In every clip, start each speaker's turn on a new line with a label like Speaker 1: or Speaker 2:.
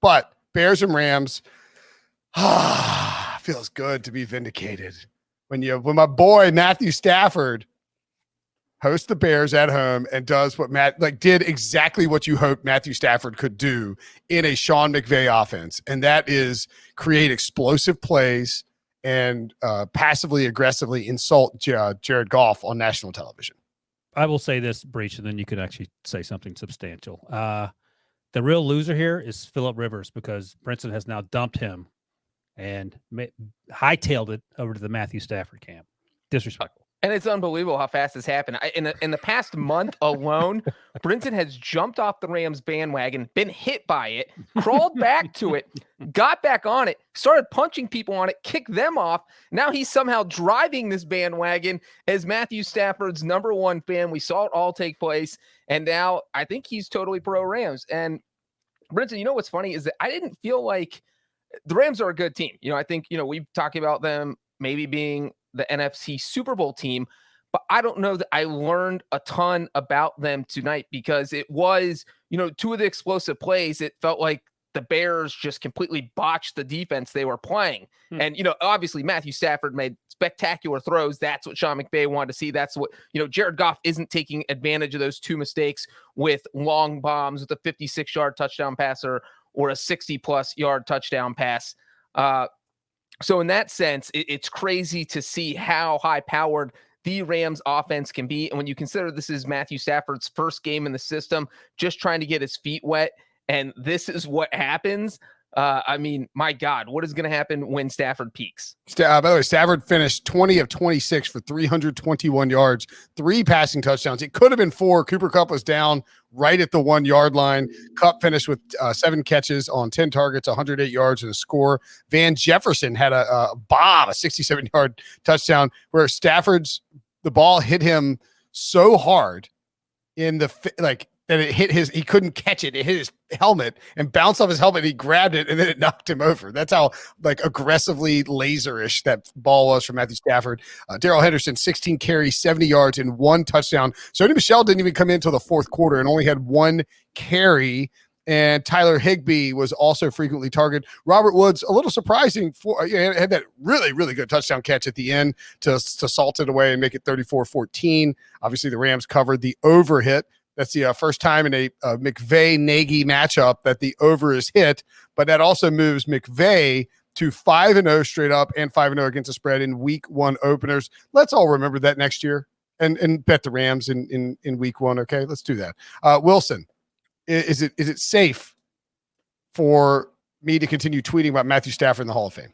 Speaker 1: But Bears and Rams, feels good to be vindicated when my boy Matthew Stafford hosts the Bears at home and does what did exactly what you hoped Matthew Stafford could do in a Sean McVay offense, and that is create explosive plays and passively aggressively insult Jared Goff on national television.
Speaker 2: I will say this, Breech, and then you can actually say something substantial. The real loser here is Phillip Rivers, because Brinson has now dumped him and hightailed it over to the Matthew Stafford camp. Disrespectful.
Speaker 3: And it's unbelievable how fast this happened. In the past month alone, Brinson has jumped off the Rams bandwagon, been hit by it, crawled back to it, got back on it, started punching people on it, kicked them off. Now he's somehow driving this bandwagon as Matthew Stafford's number one fan. We saw it all take place. And now I think he's totally pro Rams. And Brinson, you know what's funny is that I didn't feel like the Rams are a good team. I think, we've talked about them maybe being the NFC Super Bowl team, but I don't know that I learned a ton about them tonight, because it was, two of the explosive plays. It felt like the Bears just completely botched the defense they were playing. And, obviously Matthew Stafford made spectacular throws. That's what Sean McVay wanted to see. That's what, Jared Goff isn't taking advantage of those two mistakes with long bombs with a 56-yard touchdown pass or a 60-plus yard touchdown pass. So in that sense, it's crazy to see how high-powered the Rams offense can be. And when you consider this is Matthew Stafford's first game in the system, just trying to get his feet wet, and this is what happens. My God, what is going to happen when Stafford peaks?
Speaker 1: By the way, Stafford finished 20 of 26 for 321 yards, 3 passing touchdowns. It could have been 4. Cooper Kupp was down right at the 1-yard line. Kupp finished with 7 catches on 10 targets, 108 yards, and a score. Van Jefferson had a bomb, a 67-yard touchdown, where the ball hit him so hard in that it hit he couldn't catch it. It hit his helmet and bounced off his helmet. He grabbed it and then it knocked him over. That's how aggressively laserish that ball was from Matthew Stafford. Darrell Henderson, 16 carries, 70 yards, and 1 touchdown. Sony Michel didn't even come in until the fourth quarter and only had 1 carry. And Tyler Higbee was also frequently targeted. Robert Woods, a little surprising, had that really, really good touchdown catch at the end to salt it away and make it 34-14. Obviously, the Rams covered the over hit. That's the first time in a McVay-Nagy matchup that the over is hit, but that also moves McVay to 5-0 straight up and 5-0 against the spread in week 1 openers. Let's all remember that next year and bet the Rams in week 1. Okay, let's do that. Wilson, is it safe for me to continue tweeting about Matthew Stafford in the Hall of Fame?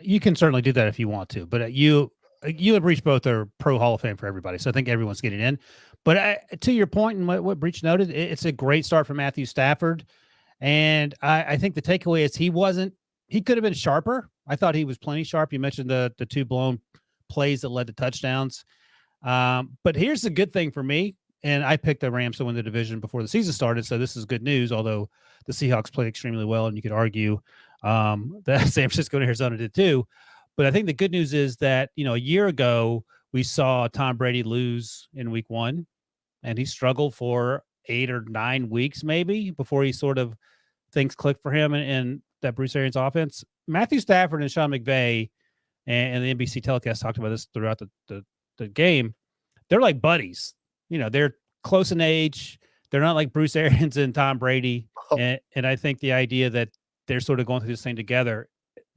Speaker 2: You can certainly do that if you want to, but you and Breech both are pro Hall of Fame for everybody, so I think everyone's getting in. But to your point and what Breech noted, it's a great start for Matthew Stafford. And I think the takeaway is he could have been sharper. I thought he was plenty sharp. You mentioned the 2 blown plays that led to touchdowns. But here's the good thing for me. And I picked the Rams to win the division before the season started. So this is good news, although the Seahawks played extremely well. And you could argue that San Francisco and Arizona did too. But I think the good news is that, a year ago, we saw Tom Brady lose in week 1. And he struggled for 8 or 9 weeks, maybe, before he sort of things clicked for him and that Bruce Arians offense. Matthew Stafford and Sean McVay and the NBC telecast talked about this throughout the game. They're like buddies. They're close in age. They're not like Bruce Arians and Tom Brady. And I think the idea that they're sort of going through this thing together,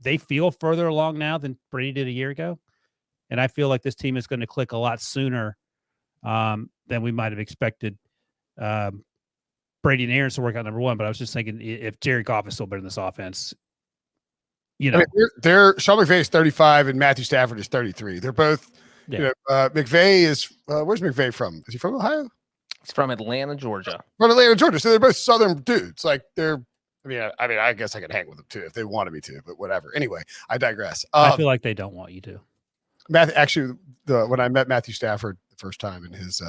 Speaker 2: they feel further along now than Brady did a year ago. And I feel like this team is going to click a lot sooner than we might have expected Brady and Aaron to work out number 1. But I was just thinking, if Jared Goff is still better in this offense,
Speaker 1: Sean McVay is 35 and Matthew Stafford is 33. They're both, McVay is, where's McVay from? Is he from Ohio?
Speaker 3: He's from Atlanta, Georgia.
Speaker 1: From Atlanta, Georgia. So they're both Southern dudes. I guess I could hang with them too if they wanted me to, but whatever. Anyway, I digress.
Speaker 2: I feel like they don't want you to.
Speaker 1: When I met Matthew Stafford the first time in his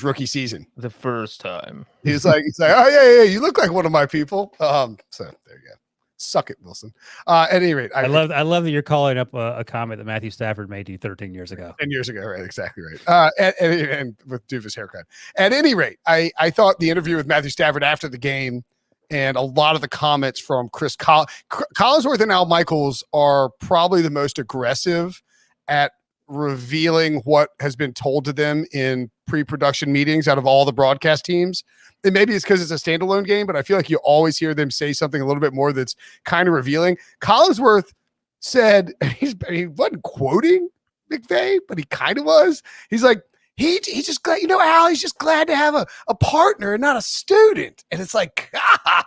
Speaker 1: rookie season,
Speaker 3: the first time
Speaker 1: he's like, oh yeah, you look like one of my people. So there you go. Suck it, Wilson. At any rate,
Speaker 2: I love that you're calling up a comment that Matthew Stafford made to you 13 years ago.
Speaker 1: 10 years ago, right? Exactly right. And with Doofus haircut. At any rate, I thought the interview with Matthew Stafford after the game And a lot of the comments from Collinsworth and Al Michaels are probably the most aggressive at revealing what has been told to them in pre-production meetings out of all the broadcast teams. And maybe it's because it's a standalone game, but I feel like you always hear them say something a little bit more that's kind of revealing. Collinsworth said, he wasn't quoting McVay, but he kind of was. He's like, he's just glad, Al, he's just glad to have a partner and not a student. And it's like,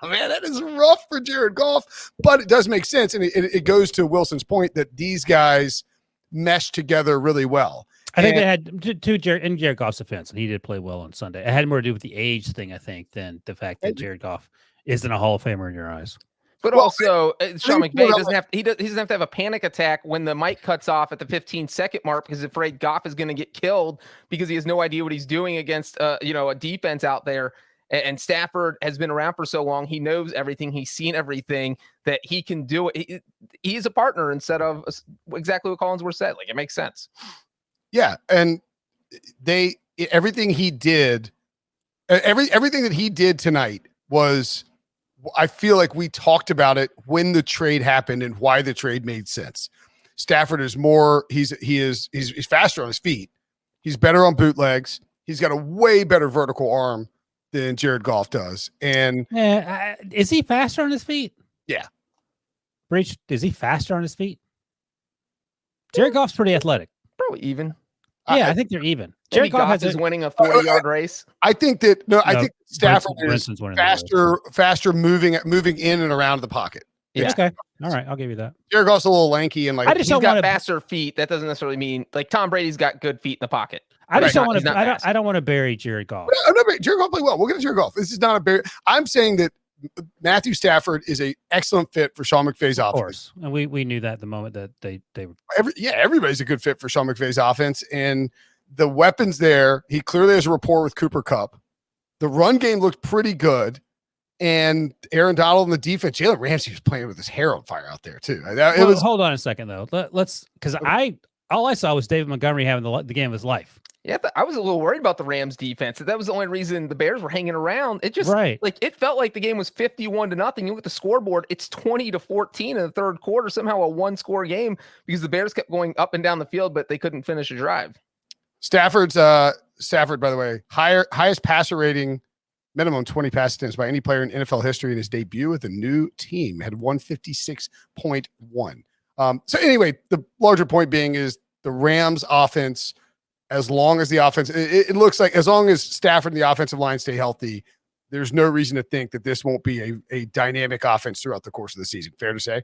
Speaker 1: man, that is rough for Jared Goff, but it does make sense. And it goes to Wilson's point that these guys mesh together really well.
Speaker 2: I think they had Jared Goff's offense, and he did play well on Sunday. It had more to do with the age thing, I think, than the fact that Jared Goff isn't a Hall of Famer in your eyes.
Speaker 3: But also, Sean McVay doesn't have to have a panic attack when the mic cuts off at the 15-second mark because he's afraid Goff is going to get killed because he has no idea what he's doing against a defense out there. And Stafford has been around for so long, he knows everything, he's seen everything that he can do it. He's a partner instead of exactly what Collinsworth said. Like, it makes sense.
Speaker 1: Yeah, and everything he did, everything that he did tonight was. I feel like we talked about it when the trade happened and why the trade made sense. Stafford is he's faster on his feet. He's better on bootlegs. He's got a way better vertical arm than Jared Goff does. And
Speaker 2: is he faster on his feet?
Speaker 1: Yeah.
Speaker 2: Breech, is he faster on his feet? Jared Goff's pretty athletic.
Speaker 3: Probably even.
Speaker 2: Yeah, I think they're even.
Speaker 3: Jared Goff is winning a 40-yard race.
Speaker 1: I think Stafford is faster moving in and around the pocket.
Speaker 2: Yeah. Okay. All right. I'll give you that.
Speaker 1: Jared Goff's a little lanky and
Speaker 3: he's got faster feet. That doesn't necessarily mean like Tom Brady's got good feet in the pocket.
Speaker 2: I just don't want to. I don't want to bury Jared Goff.
Speaker 1: Jared Goff played well. We'll get to Jared Goff. This is not a bury. I'm saying that Matthew Stafford is an excellent fit for Sean McVay's offense. Of
Speaker 2: course, and we knew that the moment that they were.
Speaker 1: Everybody's a good fit for Sean McVay's offense, and the weapons there. He clearly has a rapport with Cooper Kupp. The run game looked pretty good, and Aaron Donald and the defense. Jalen Ramsey was playing with his hair on fire out there too.
Speaker 2: Hold on a second though. Let's because all I saw was David Montgomery having the game of his life.
Speaker 3: Yeah, I was a little worried about the Rams defense. That was the only reason the Bears were hanging around. It just it felt like the game was 51-0. You look at the scoreboard, it's 20-14 in the third quarter. Somehow a one-score game because the Bears kept going up and down the field, but they couldn't finish a drive.
Speaker 1: Stafford, by the way, highest passer rating, minimum 20 pass attempts by any player in NFL history in his debut with a new team, had 156.1. So anyway, the larger point being is the Rams offense. As long as the offense, it looks like as long as Stafford and the offensive line stay healthy, there's no reason to think that this won't be a dynamic offense throughout the course of the season. Fair to say?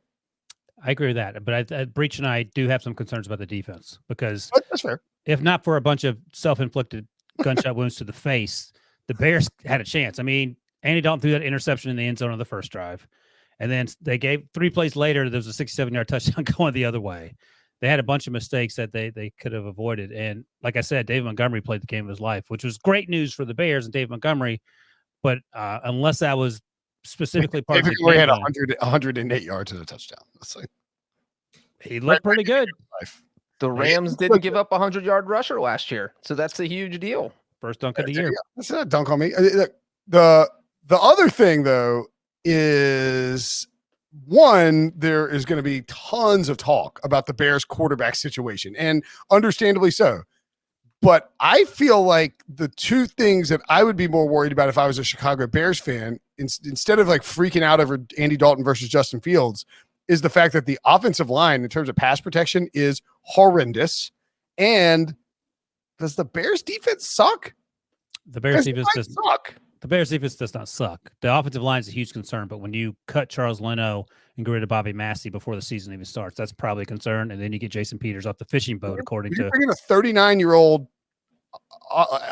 Speaker 2: I agree with that. But Breech and I do have some concerns about the defense because
Speaker 1: that's fair.
Speaker 2: If not for a bunch of self-inflicted gunshot wounds to the face, the Bears had a chance. I mean, Andy Dalton threw that interception in the end zone on the first drive. And then they gave 3 plays later, there was a 67-yard touchdown going the other way. They had a bunch of mistakes that they could have avoided. And like I said, David Montgomery played the game of his life, which was great news for the Bears and David Montgomery. But unless that was specifically part of the game,
Speaker 1: he had 108 yards and a touchdown.
Speaker 2: He looked pretty good.
Speaker 3: The Rams didn't give up a 100-yard rusher last year, so that's a huge deal.
Speaker 2: First dunk of the year.
Speaker 1: That's not a dunk on me. The other thing, though, is one, there is going to be tons of talk about the Bears quarterback situation, and understandably so. But I feel like the two things that I would be more worried about if I was a Chicago Bears fan, instead of like freaking out over Andy Dalton versus Justin Fields, is the fact that the offensive line in terms of pass protection is horrendous. And does the Bears defense suck?
Speaker 2: The Bears defense does suck. The Bears defense does not suck. The offensive line is a huge concern, but when you cut Charles Leno and get rid of Bobby Massey before the season even starts, that's probably a concern. And then you get Jason Peters off the fishing boat, according to
Speaker 1: bringing a 39-year-old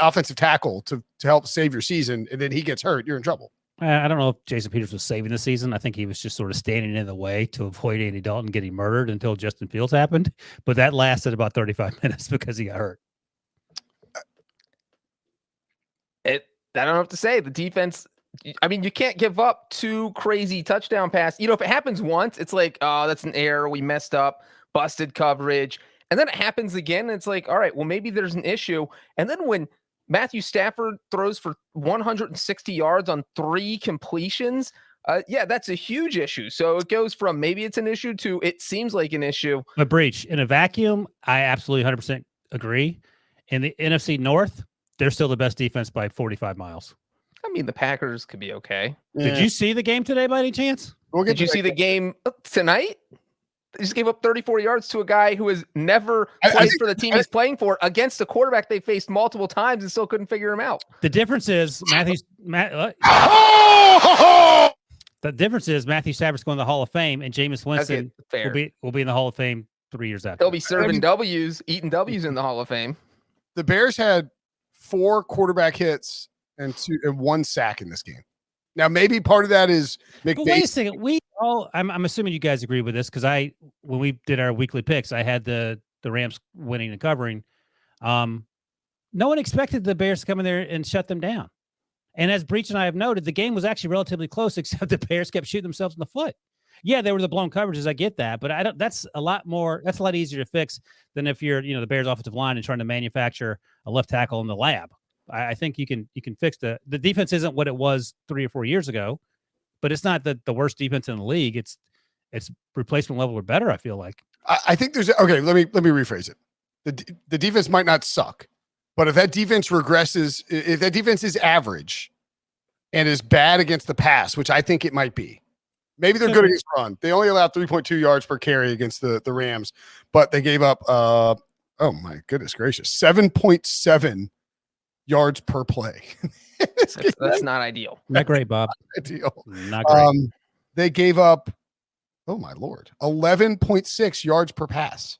Speaker 1: offensive tackle to help save your season, and then he gets hurt, you're in trouble.
Speaker 2: I don't know if Jason Peters was saving the season. I think he was just sort of standing in the way to avoid Andy Dalton getting murdered until Justin Fields happened. But that lasted about 35 minutes because he got hurt.
Speaker 3: I don't know what to say. The defense, I mean, you can't give up 2 crazy touchdown passes. You know, if it happens once, it's like, oh, that's an error. We messed up, busted coverage. And then it happens again. And it's like, all right, well, maybe there's an issue. And then when Matthew Stafford throws for 160 yards on 3 completions, Yeah, that's a huge issue. So it goes from maybe it's an issue to it seems like an issue.
Speaker 2: But Breech, in a vacuum, I absolutely 100% agree. In the NFC North, they're still the best defense by 45 miles.
Speaker 3: I mean, the Packers could be okay.
Speaker 2: Did you see the game today by any chance?
Speaker 3: Did you see the game tonight? They just gave up 34 yards to a guy who has never played for the team he's playing for against a quarterback they faced multiple times and still couldn't figure him out.
Speaker 2: The difference is Matthew Stafford's going to the Hall of Fame, and Jameis Winston will be in the Hall of Fame 3 years after.
Speaker 3: They'll be serving W's, eating W's in the Hall of Fame.
Speaker 1: The Bears had 4 quarterback hits and 1 sack in this game. Now, maybe part of that is McVay.
Speaker 2: But wait a second. I'm assuming you guys agree with this because when we did our weekly picks, I had the Rams winning and covering. No one expected the Bears to come in there and shut them down. And as Breech and I have noted, the game was actually relatively close, except the Bears kept shooting themselves in the foot. Yeah, they were the blown coverages. I get that, but that's a lot easier to fix than if you're, the Bears offensive line and trying to manufacture a left tackle in the lab. I think you can fix the defense isn't what it was 3 or 4 years ago, but it's not the worst defense in the league. It's replacement level or better. I feel like.
Speaker 1: I think there's okay. Let me rephrase it. The defense might not suck, but if that defense regresses, if that defense is average and is bad against the pass, which I think it might be, maybe they're good against run. They only allowed 3.2 yards per carry against the Rams, but they gave up. Oh my goodness gracious, 7.7 yards per play.
Speaker 3: That's not ideal.
Speaker 2: Not great, Bob.
Speaker 1: Ideal.
Speaker 2: Not great.
Speaker 1: They gave up, oh my Lord, 11.6 yards per pass.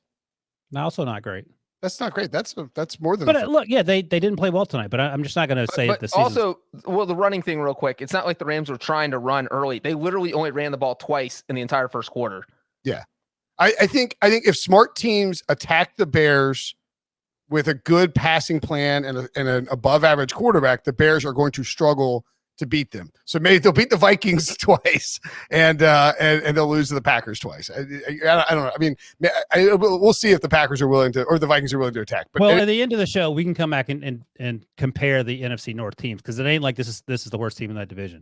Speaker 2: Also not great.
Speaker 1: That's not great. That's more than.
Speaker 2: But look, yeah, they didn't play well tonight. But I'm just not going to say the season.
Speaker 3: Also, the running thing, real quick. It's not like the Rams were trying to run early. They literally only ran the ball twice in the entire first quarter.
Speaker 1: Yeah, I think if smart teams attack the Bears with a good passing plan and an above average quarterback, the Bears are going to struggle to beat them. So maybe they'll beat the Vikings twice and they'll lose to the Packers twice. I don't know. I mean, we'll see if the Packers are willing to, or the Vikings are willing to attack. But
Speaker 2: at the end of the show, we can come back and compare the NFC North teams because it ain't like this is the worst team in that division.